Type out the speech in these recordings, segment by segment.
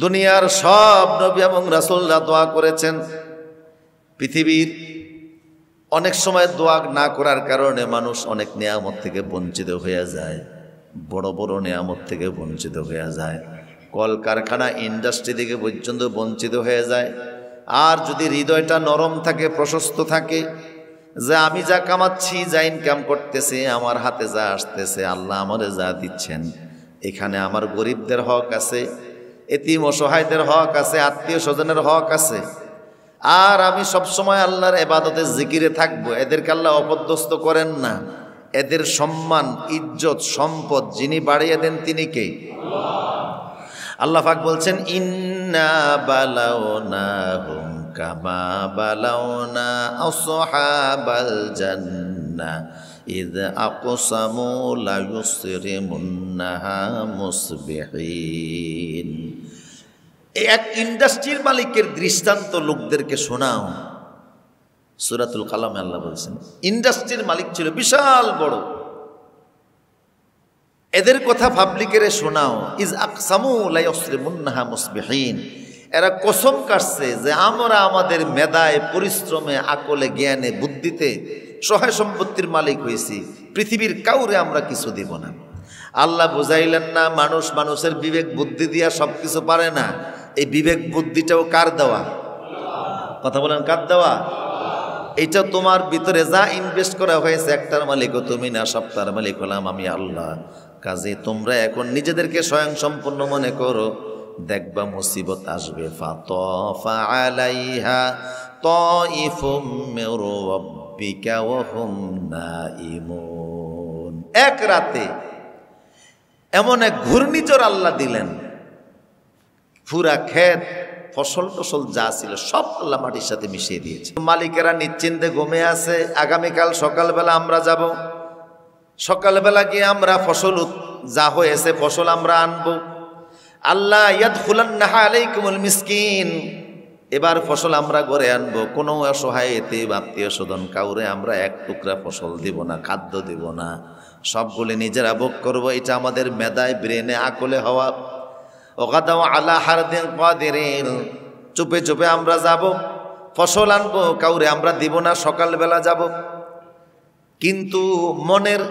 দুনিয়ার সব নবী এবং রাসূলরা দোয়া করেছেন। পৃথিবীর অনেক সময় দোয়া না করার কারণে মানুষ অনেক নিয়ামত থেকে বঞ্চিত হয়ে যায়, বড় বড় নিয়ামত থেকে বঞ্চিত হয়ে যায়, কলকারখানা ইন্ডাস্ট্রি থেকে পর্যন্ত বঞ্চিত হয়ে যায়। আর যদি হৃদয়টা নরম থাকে, প্রশস্ত থাকে, যে আমি যা কামাচ্ছি, যা ইনকাম করতেছি, আমার হাতে যা আসতেছে, আল্লাহ আমারে যা দিচ্ছেন, এখানে আমার গরিবদের হক আছে, এতিম অসহায়দের হক আছে, আত্মীয় স্বজনের হক আছে। আর আমি সবসময় আল্লাহর ইবাদতে জিকিরে থাকবো। এদেরকে আল্লাহ অপদস্থ করেন না। এদের সম্মান, ইজ্জত, সম্পদ যিনি বাড়িয়ে দেন তিনি কে? আল্লাহ পাক বলছেন, ইন্না বালাওনাহুম কামা বালাওনা আসহাবাল জান্নাহ ইয আকসামু লা ইউসরিমুন্নাহা মুসবিহিন। এক ইন্ডাস্ট্রির মালিকের দৃষ্টান্ত লোকদেরকে শোনাও। সূরাতুল কালামে আল্লাহ বলছেন, ইন্ডাস্ট্রির মালিক ছিল বিশাল বড়, এদের কথা পাবলিকের শোনাও। ইজ আকসামু লা ইউসরিমুন্নাহা মুসবিহিন, এরা কসম কাটছে যে আমরা আমাদের মেধায়, পরিশ্রমে, আকলে, জ্ঞানে, বুদ্ধিতে সহায় সম্পত্তির মালিক হয়েছি, পৃথিবীর কাউরে আমরা কিছু দিব না। আল্লাহ বুঝাইলেন না মানুষ মানুষের বিবেক বুদ্ধি দিয়া সব কিছু পারে না। এই বিবেক বুদ্ধিটাও কার দেওয়া? কথা বলেন, কার দেওয়া? এটা তোমার ভিতরে যা ইনভেস্ট করা হয়েছে, একটার মালিকও তুমি না, সবটার মালিক হলাম আমি আল্লাহ। কাজে তোমরা এখন নিজেদেরকে স্বয়ং সম্পূর্ণ মনে করো, দেখবা মুসিবত আসবে। ফাতাফা আলাইহা তাইফুম মির রাব্বিকা ওয়া হুম নাইমুন। এক রাতে এমন এক ঘূর্ণিঝড় আল্লাহ দিলেন, পুরা ক্ষেত, ফসল টসল যা ছিল সব আল্লাহ মাটির সাথে মিশিয়ে দিয়েছে। মালিকেরা নিশ্চিন্তে ঘুমিয়ে আছে। আগামীকাল সকালবেলা আমরা যাব, সকালবেলা গিয়ে আমরা ফসল যা হয়েছে ফসল আমরা আনবো। আল্লাহ ইয়াদখুলান্নাহা আলাইকুমুল মিসকিন, এবার ফসল আমরা ঘরে আনবো। কোনো অসহায় এতে আত্মীয় স্বজন কাউরে আমরা এক টুকরা ফসল দিব না, খাদ্য দিব না, সবগুলি নিজেরা ভোগ করবো। এটা আমাদের মেধায়, ব্রেনে, আকলে হওয়া। ওগাদাও আলা হারদিন কাদিরিন, চুপে চুপে আমরা যাব, ফসল আনবো, কাউরে আমরা দিব না, সকালবেলা যাব। কিন্তু মনের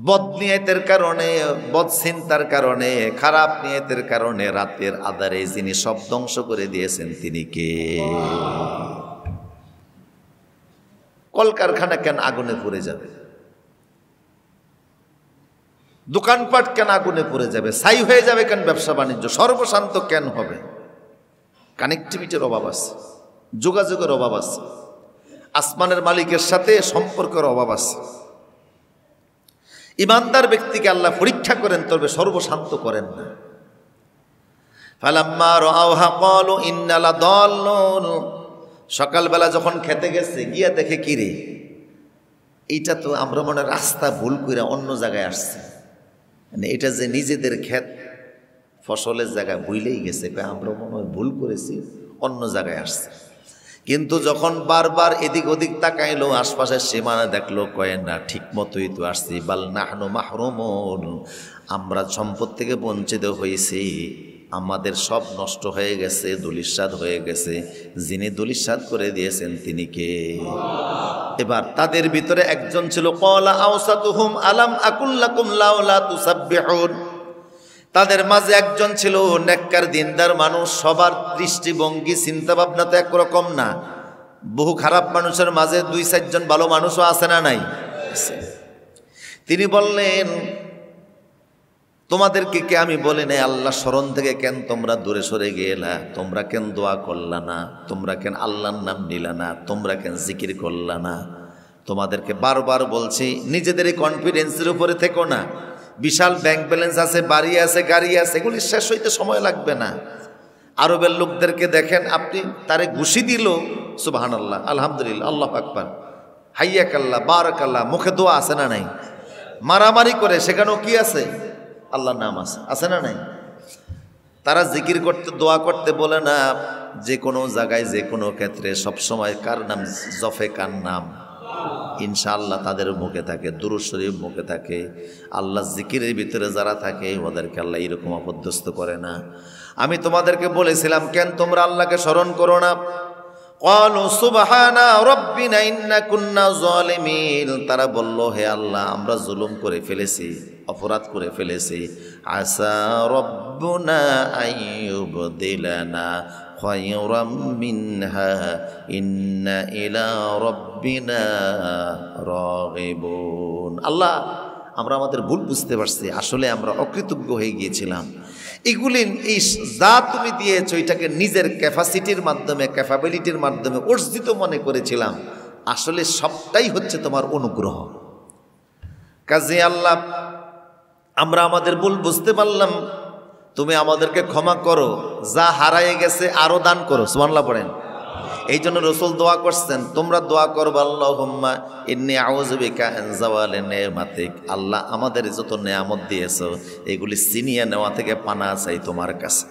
বদনিয়তের কারণে, বদচিন্তার কারণে, খারাপ নিয়তের কারণে রাতের আধারে যিনি সব ধ্বংস করে দিয়েছেন তিনি কে? কলকারখানা কেন আগুনে পুড়ে যাবে? দোকানপাট কেন আগুনে পুড়ে যাবে? ছাই হয়ে যাবে কেন ব্যবসা বাণিজ্য? সর্বশান্ত কেন হবে? কানেক্টিভিটির অভাব আছে, যোগাযোগের অভাব আছে, আসমানের মালিকের সাথে সম্পর্কের অভাব আছে। ইমানদার ব্যক্তিকে আল্লাহ পরীক্ষা করেন, তবে সর্বশান্ত করেন না। ফালাম্মা রাআউহা ক্বালু ইন্না লাদাল্লুন, সকালবেলা যখন খেতে গেছে, গিয়া দেখে কি রে, এইটা তো আমরা মনে রাস্তা ভুল করে অন্য জায়গায় আসছে, মানে এটা যে নিজেদের ক্ষেত, ফসলের জায়গায় ভুলেই গেছে, আমরা মনে হয় ভুল করেছি, অন্য জায়গায় আসছে। কিন্তু যখন বারবার এদিক ওদিক তাকাইলো, আশপাশের সীমানা দেখলো, কয় না, ঠিক মতোই তো আসছি। বাল নাহনু মাহরুমুন, আমরা সম্পদ থেকে বঞ্চিত হয়েছি, আমাদের সব নষ্ট হয়ে গেছে, দুলিশাত হয়ে গেছে। যিনি দুলিশাত করে দিয়েছেন তিনি কে? এবার তাদের ভিতরে একজন ছিল, ক্বালা আওসাতুহুম আলাম আকুল লাকুম লাউলা তুসাব্বিহুন, তাদের মাঝে একজন ছিল নেককার দিনদার মানুষ। সবার দৃষ্টিভঙ্গি, চিন্তা ভাবনা তো একরকম না। বহু খারাপ মানুষের মাঝে 2-4 জন ভালো মানুষও আছে না নাই? তিনি বললেন, তোমাদেরকে কে আমি বলি নাই আল্লাহ স্মরণ থেকে কেন তোমরা দূরে সরে গেলা? তোমরা কেন দোয়া করলা না? তোমরা কেন আল্লাহর নাম নিলা না? তোমরা কেন জিকির করলা না? তোমাদেরকে বারবার বলছি, নিজেদের এই কনফিডেন্সের উপরে থেকো না। বিশাল ব্যাংক ব্যালেন্স আছে, বাড়ি আছে, গাড়ি আছে, এগুলি শেষ হইতে সময় লাগবে না। আরবের লোকদেরকে দেখেন, আপনি তারে ঘুষি দিল, সুবহানাল্লাহ, আলহামদুলিল্লাহ, আল্লাহু আকবার, হাইয়াকাল্লাহ, বারাকাল্লাহ, মুখে দোয়া আছে না নাই? মারামারি করে, সেখানেও কি আছে? আল্লাহর নাম আছে, আছে না নাই? তারা জিকির করতে, দোয়া করতে বলে না। যে কোনো জায়গায়, যে কোনো ক্ষেত্রে সবসময় কার নাম জফে, কার নাম ইনশাআল্লাহ তাদের মুখে থাকে, দুরূদ শরীফ মুখে থাকে। আল্লাহ জিকিরের ভিতরে যারা থাকে ওদেরকে আল্লাহ এরকম অপদস্থ করে না। আমি তোমাদেরকে বলেছিলাম কেন তোমরা আল্লাহকে স্মরণ করো না? ক্বালু সুবহানা রাব্বিনা ইন্না কুন্না যালিমিন। তারা বলল, হে আল্লাহ, আমরা জুলুম করে ফেলেছি, অপরাধ করে ফেলেছি। আসা রাব্বুনা আইয়ুবদিলানা খায়রাম মিনহা ইন্না ইলা রাব্বিনা রাগিবুন। আল্লাহ, আমরা আমাদের ভুল বুঝতে পারছি, আসলে আমরা অকৃতজ্ঞ হয়ে গিয়েছিলাম। এগুলি এই যা তুমি দিয়েছো এটাকে নিজের ক্যাপাসিটির মাধ্যমে, ক্যাপাবিলিটির মাধ্যমে অর্জিত মনে করেছিলাম, আসলে সবটাই হচ্ছে তোমার অনুগ্রহ। কাজে আল্লাহ, আমরা আমাদের ভুল বুঝতে পারলাম, তুমি আমাদেরকে ক্ষমা করো, যা হারায়ে গেছে আরো দান করো। সুবহানাল্লাহ পড়েন। এই জন্য রসুল দোয়া করছেন, তোমরা দোয়া করবে, আল্লাহুম্মা ইন্নী আউযু বিকা মিন যাওয়ালি নি'মাতিক। আল্লাহ, আমাদের যত নেয়ামত দিয়েছো এগুলি ছিনিয়ে নেওয়া থেকে পানা চাই তোমার কাছে।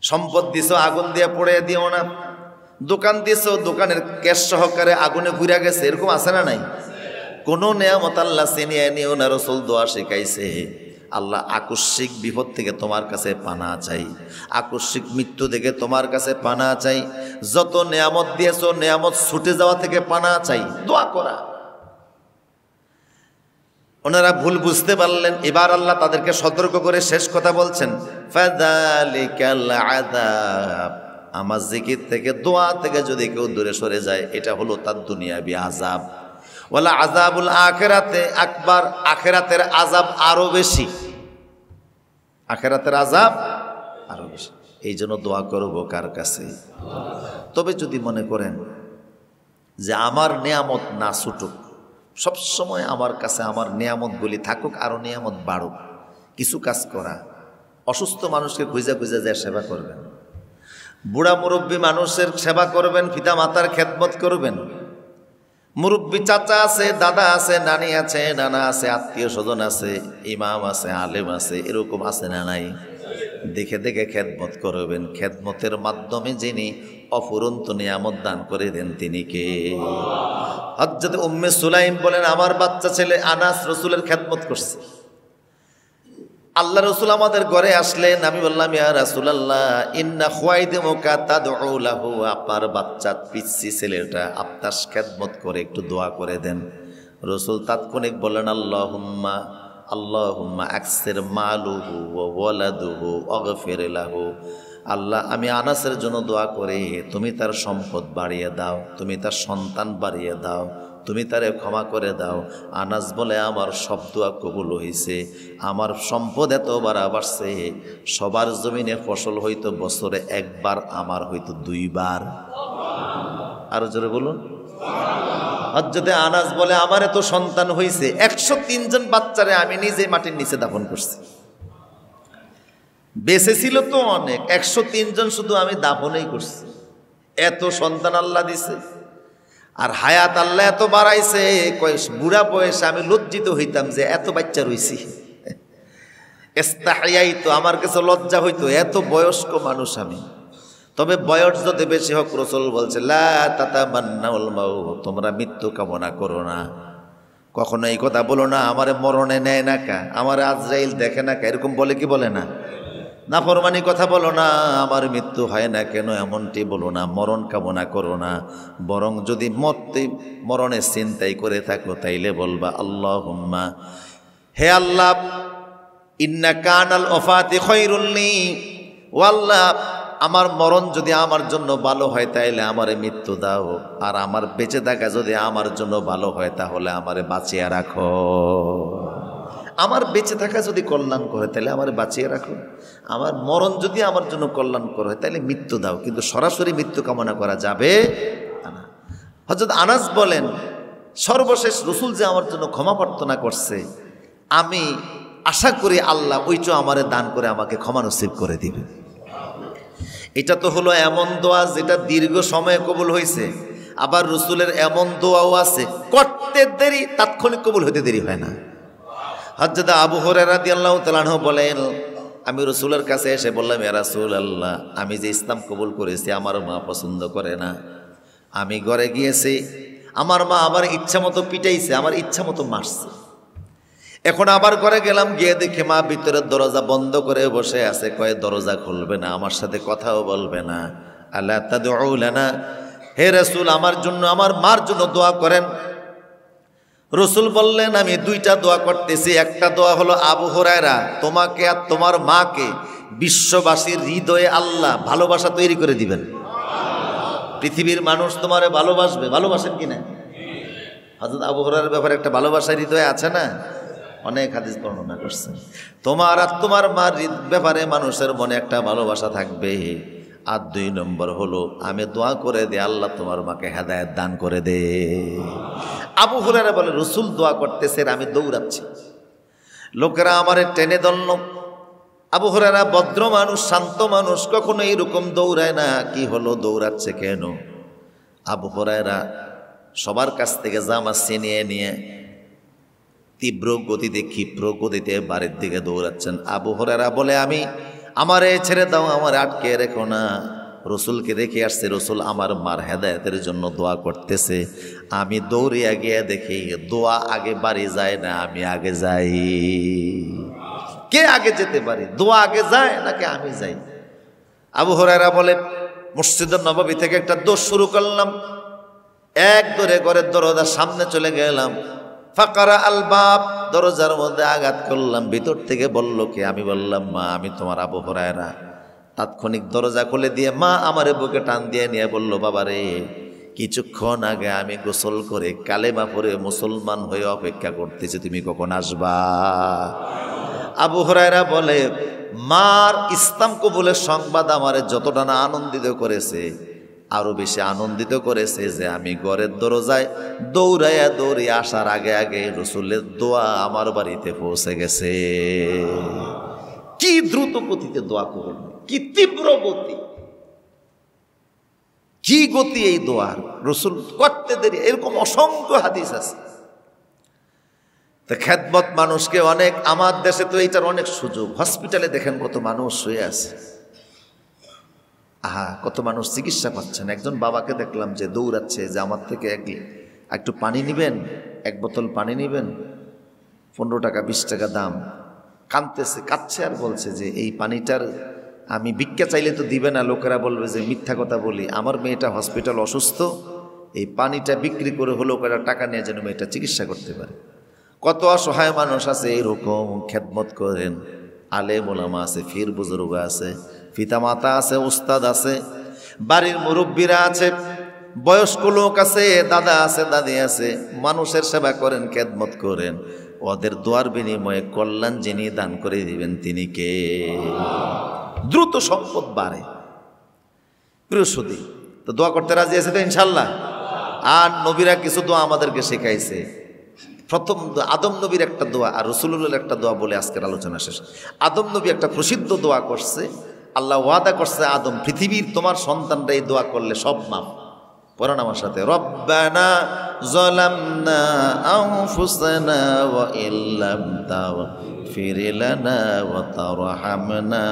সম্পদ দিছো, আগুন দিয়ে পড়ে দিও না। দোকান দিছো, দোকানের ক্যাশ সহকারে আগুনে ঘুরে গেছে, এরকম আছে না নাই? কোনো নেয়ামত আল্লাহ ছিনিয়ে নিও না। রসুল দোয়া শিখাইছে, আল্লাহ, আকস্মিক বিপদ থেকে তোমার কাছে পানা চাই, আকস্মিক মৃত্যু থেকে তোমার কাছে পানা চাই, যত নেয়ামত দিয়েছো নেয়ামত ছুটে যাওয়া থেকে পানা চাই। দোয়া করা। ওনারা ভুল বুঝতে পারলেন, এবার আল্লাহ তাদেরকে সতর্ক করে শেষ কথা বলছেন, ফাযালিকাল আযাব। আমার জিকির থেকে, দোয়া থেকে যদি কেউ দূরে সরে যায়, এটা হলো তার দুনিয়াবি আযাব। ওয়ালা আযাবুল আখিরাতে আকবার। আখিরাতের আযাব আরো বেশি, আখিরাতের আযাব আরো বেশি। এই জন্য দোয়া করব কার কাছে? তবে যদি মনে করেন যে আমার নেয়ামত না ছুটুক, সবসময় আমার কাছে আমার নেয়ামতগুলি থাকুক, আরো নেয়ামত বাড়ুক, কিছু কাজ করা। অসুস্থ মানুষকে খুঁজে খুঁজে যে সেবা করবেন, বুড়া মুরব্বী মানুষের সেবা করবেন, পিতা মাতার খেদমত করবেন। মুরব্বী চাচা আছে, দাদা আছে, নানি আছে, নানা আছে, আত্মীয় স্বজন আছে, ইমাম আছে, আলেম আছে, এরকম আছে না নাই? দেখে দেখে খেদমত করবেন। খেদমতের মাধ্যমে যিনি অফুরন্ত নিয়ামত দান করে দেন তিনি কে? হযরত উম্মে সুলাইম বলেন, আমার বাচ্চা ছেলে আনাস রসুলের খেদমত করছে। আল্লাহ রসুল আমাদের ঘরে আসলেন, আমি বললাম, ইয়া রাসূলুল্লাহ, ইন্না খুয়াইদিমুকা তাদউ লাহু। আপনার বাচ্চা পিচ্চি ছেলেটা আপনার খেদমত করে একটু দোয়া করে দেন। রসুল তাৎক্ষণিক বললেন, আল্লাহুম্মা আল্লাহুম্মা আকসির মালুহু ওয়া ওয়ালাদুহু ওয়াগফির লাহু। আল্লাহ, আমি আনাসের জন্য দোয়া করি, তুমি তার সম্পদ বাড়িয়ে দাও, তুমি তার সন্তান বাড়িয়ে দাও, তুমি তারে ক্ষমা করে দাও। আনাস বলে, আমার সব দোয়া কবুল হয়েছে, আমার সম্পদ এত বাড়ছে, সবার জমিনে ফসল হইতো বছরে একবার, আমার হইতো দুইবার। আরো জোরে বলুন। হযরত আনাস বলে, আমার এত সন্তান হয়েছে, 103 জন বাচ্চারে আমি নিজে মাটির নিচে দাফন করছি। বেঁচে ছিল তো অনেক, 103 জন শুধু আমি দাফনই করছি। এত সন্তান আল্লাহ দিছে, আর হায়াত আল্লাহ এত বাড়াইছে, বুড়া বয়সে আমি লজ্জিত হইতাম যে এত বাচ্চা রইছি। ইস্তাহিয়াইতু, আমার কাছে লজ্জা হইতো, এত বয়স্ক মানুষ আমি। তবে বয়স যদি বেশি হোক, রাসূল বলছে, লা তাতামান্নাউল মাউত, তোমরা মৃত্যু কামনা করো না। কখনো এই কথা বলো না, আমারে মরণে নেয় না কা, আমারে আজরাইল দেখে না কা, এরকম বলে কি বলে না? নাফরমানি কথা বলো না, আমার মৃত্যু হয় না কেন, এমনটি বলো না। মরণ কামনা করো না, বরং যদি মরণের চিন্তাই করে থাকো, তাইলে বলবা, আল্লাহুম্মা, হে আল্লাহ, ইন্না কানাল ওয়াফাতি খায়রুল লি। ও আল্লাহ, আমার মরণ যদি আমার জন্য ভালো হয় তাইলে আমারে মৃত্যু দাও, আর আমার বেঁচে থাকা যদি আমার জন্য ভালো হয় তাহলে আমারে বাঁচিয়ে রাখো। আমার বেঁচে থাকা যদি কল্যাণ করে তাহলে আমার বাঁচিয়ে রাখো, আমার মরণ যদি আমার জন্য কল্যাণ করে তাহলে মৃত্যু দাও, কিন্তু সরাসরি মৃত্যু কামনা করা যাবে না। হযরত আনাস বলেন, সর্বশেষ রসুল যে আমার জন্য ক্ষমা প্রার্থনা করছে, আমি আশা করি আল্লাহ ওইটা আমারে দান করে আমাকে ক্ষমা নসিব করে দিবে। এটা তো হলো এমন দোয়া যেটা দীর্ঘ সময়ে কবুল হয়েছে। আবার রসুলের এমন দোয়াও আছে করতে দেরি, তাৎক্ষণিক কবুল হতে দেরি হয় না। হযরত আবু হুরায়রা রাদিয়াল্লাহু তাআলা আনহু বলেন, আমি রসুলের কাছে এসে বললাম, ইয়া রাসূলুল্লাহ, আমি যে ইসলাম কবুল করেছি আমার মা পছন্দ করে না। আমি ঘরে গিয়েছি, আমার মা আমার ইচ্ছা মতো পিটাইছে, আমার ইচ্ছা মতো মারছে। এখন আবার ঘরে গেলাম, গিয়ে দেখি মা ভিতরের দরজা বন্ধ করে বসে আছে। কয়ে দরজা খুলবে না, আমার সাথে কথাও বলবে না। আল্লাহ তাদউ লানা, হে রাসূল আমার জন্য, আমার মার জন্য দোয়া করেন। রসুল বললেন, আমি দুইটা দোয়া করতেছি। একটা দোয়া হলো আবু হুরায়রা, তোমাকে আর তোমার মাকে বিশ্ববাসীর হৃদয়ে আল্লাহ ভালোবাসা তৈরি করে দিবেন। পৃথিবীর মানুষ তোমারে ভালোবাসবে, ভালোবাসেন কিনা? হযরত আবু হুরায়রার ব্যাপারে একটা ভালোবাসার হৃদয় আছে না? অনেক হাদিস বর্ণনা করছেন। তোমার আর তোমার মার ব্যাপারে মানুষের মনে একটা ভালোবাসা থাকবে। আর 2 নম্বর হলো আমি দোয়া করে দে আল্লাহ তোমার মাকে হেদায়েত দান করে দে। আবু হুরায়রা বলে, রসুল দোয়া করতেছে, আমি দৌড়াচ্ছি, লোকেরা আমারে টেনে ধরল। আবু হুরায়রা ভদ্র মানুষ, শান্ত মানুষ, কখনো এইরকম দৌড়ায় না। কি হলো, দৌড়াচ্ছে কেন? আবু হুরায়রা সবার কাছ থেকে জামা ছিনিয়ে নিয়ে তীব্র গতিতে, ক্ষিপ্র গতিতে বাড়ির দিকে দৌড়াচ্ছেন। আবু হুরায়রা বলে, আমি আমারে ছেড়ে দাও, আমার আটকে রেখো না। রসুলকে দেখে আসছে, রসুল আমার মার হেদায়েতের জন্য দোয়া করতেছে। আমি দৌড়িয়া গিয়ে দেখি দোয়া আগে বাড়ি যায় না, আমি আগে যাই। কে আগে যেতে পারি, দোয়া আগে যায় নাকি আমি যাই? আবু হুরায়রা বলে, মসজিদুন নববী থেকে একটা দৌড় শুরু করলাম, এক দৌড়ে ঘরের দরজার সামনে চলে গেলাম। ফাকারা আল বাব, দরজার মধ্যে আঘাত করলাম। ভিতর থেকে বলল কে? আমি বললাম, মা আমি তোমার আবু হুরায়রা। তাৎক্ষণিক দরজা খুলে দিয়ে মা আমারে বুকে টান দিয়ে নিয়ে বলল, বাবা রে, কিছুক্ষণ আগে আমি গোসল করে কালেমা পড়ে মুসলমান হয়ে অপেক্ষা করতেছি, তুমি কখন আসবা? আবু হুরায়রা বলে, মার ইসলাম কবুলের সংবাদ আমারে যতটা না আনন্দিত করেছে, আরো বেশি আনন্দিত করেছে যে আমি ঘরের দরজায় দৌড়ে আসার আগে আগে রসুলের দোয়া আমার বাড়িতে পৌঁছে গেছে। কি দ্রুত গতিতে দোয়া করুন, কি তীব্র গতি, কি গতি এই দোয়ার! রসুল করতে দেরি, এরকম অসংখ্য হাদিস আছে। তো খেদমত মানুষকে অনেক, আমার দেশে তো এইটার অনেক সুযোগ। হসপিটালে দেখেন কত মানুষ শুয়ে আছে, কত মানুষ চিকিৎসা পাচ্ছেন। একজন বাবাকে দেখলাম যে দৌড়াচ্ছে যে আমার থেকে একটু পানি নিবেন, 1 বোতল পানি নিবেন, 15 টাকা 20 টাকা দাম। কাঁদতেছে, কাঁদছে আর বলছে যে এই পানিটার আমি ভিক্ষা চাইলে তো দিবে না, লোকেরা বলবে যে মিথ্যা কথা বলি। আমার মেয়েটা হসপিটাল অসুস্থ, এই পানিটা বিক্রি করে হলেও কয়েকটা টাকা নিয়ে যেন মেয়েটা চিকিৎসা করতে পারে। কত অসহায় মানুষ আছে এরকম খেদমত করেন। আলেম ওলামা আছে, ফির বুজুর্গ আছে, পিতামাতা আছে, উস্তাদ আছে, বাড়ির মুরব্বীরা আছে, বয়স্ক লোক আছে, দাদা আছে, দাদি আছে। মানুষের সেবা করেন, খেদমত করেন, ওদের দোয়ার বিনিময়ে কল্যাণ যিনি দান করে দিবেন তিনি কে? দ্রুত সম্পদ বাড়ে। প্রিয় সুধী, তো দোয়া করতে রাজি আছে তো ইনশাল্লাহ? আর নবীরা কিছু দোয়া আমাদেরকে শেখাইছে। প্রথম আদম নবীর একটা দোয়া আর রসুলুল্লাহর একটা দোয়া বলে আজকের আলোচনা শেষ। আদম নবী একটা প্রসিদ্ধ দোয়া করছে, আল্লাহ ওয়াদা করছে, আদম পৃথিবীর তোমার সন্তানরা এই দোয়া করলে সব মাফ। পড়েন আমার সাথে, রব্বানা যালামনা আনফুসানা ওয়া ইল্লাম তাগফির লানা ওয়া তারহামনা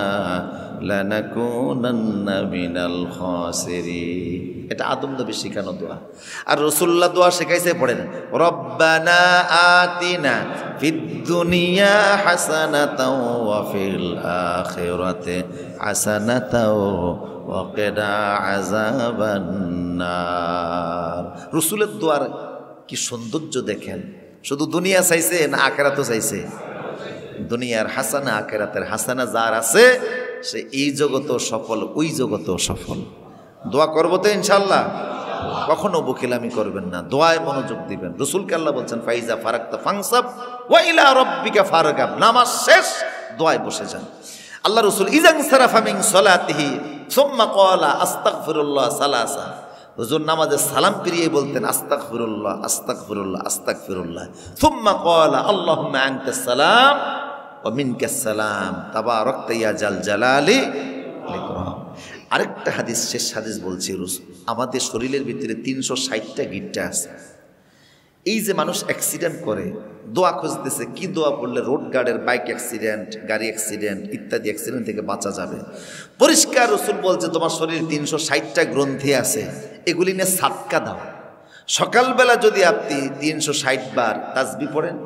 লানাকুনান্না মিনাল খাসিরিন। এটা আদম নবী শেখানো দোয়া। আর রাসূলুল্লাহ দোয়া শেখাইছে, পড়েন, রব্বানা আতিনা ফিদ দুনিয়া হাসানাতাও ওয়া ফিল আখিরাতি হাসানাতাও ওয়া কিনা আযাবান নার। রাসূলের দোয়ার কি সৌন্দর্য দেখেন! শুধু দুনিয়া চাইছে না আখিরাতও চাইছে? দুনিয়ার হাসানা, আখিরাতের হাসানা যার আছে সে এই জগতেও সফল, ওই জগতেও সফল। দোয়া করবো তো ইনশাল্লাহ? কখনো বকিলামি করবেন না, দোয়ায় মনোযোগ দিবেন। রাসূলকে আল্লাহ বলছেন, ফাইজা ফারাকতা ফানসাব ওয়া ইলা রাব্বিকা ফারগাব। নামাজ শেষ, দোয়ায় বসে যান। আল্লাহ রাসূল ইযান সারাফা মিন সালাতিহি সুম্মা ক্বালা আস্তাগফিরুল্লাহ সালাসা। হুজুর নামাজে সালাম ফিরিয়ে বলতেন আস্তাগফিরুল্লাহ আস্তাগফিরুল্লাহ আস্তাগফিরুল্লাহ, সুম্মা ক্বালা আল্লাহুম্মা আনতাস সালাম ওয়া মিনকাস সালাম তাবারাকতা ইয়া জাল জালালি ওয়াল ইকরাম। আরেকটা হাদিস, শেষ হাদিস বলছি, আমাদের শরীরের ভিতরে 360টা গিট্টা আছে। এই যে মানুষ অ্যাক্সিডেন্ট করে, দোয়া খুঁজতেছে কি দোয়া পড়লে রোড গার্ডের বাইক অ্যাক্সিডেন্ট, গাড়ি অ্যাক্সিডেন্ট ইত্যাদি অ্যাক্সিডেন্ট থেকে বাঁচা যাবে। পরিষ্কার রাসূল বলছে তোমার শরীরে 360টা গ্রন্থি আছে, এগুলি নিয়ে সাদকা দাও। সকালবেলা যদি আপনি 360 বার তাসবিহ পড়েন,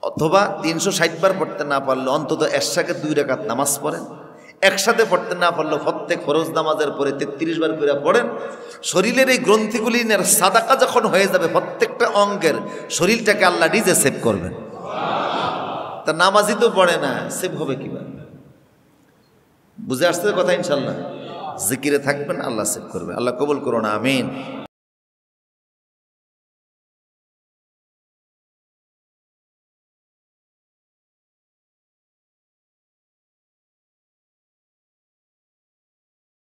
অথবা 360 বার পড়তে না পারলে অন্তত একসাথে 2 রাকাত নামাজ পড়েন। একসাথে পড়তে না পারলে প্রত্যেক ফরজ নামাজের পরে 33 বার করে পড়েন। শরীরের এই গ্রন্থিগুলির সাদাকা যখন হয়ে যাবে প্রত্যেকটা অঙ্গের, শরীরটাকে আল্লাহ নিজে সেভ করবেন। তা নামাজি তো পড়ে না, সেভ হবে কিভাবে? বুঝে আসছে কথা? ইনশাল্লাহ জিকিরে থাকবেন, আল্লাহ সেভ করবে। আল্লাহ কবুল করুন, আমিন।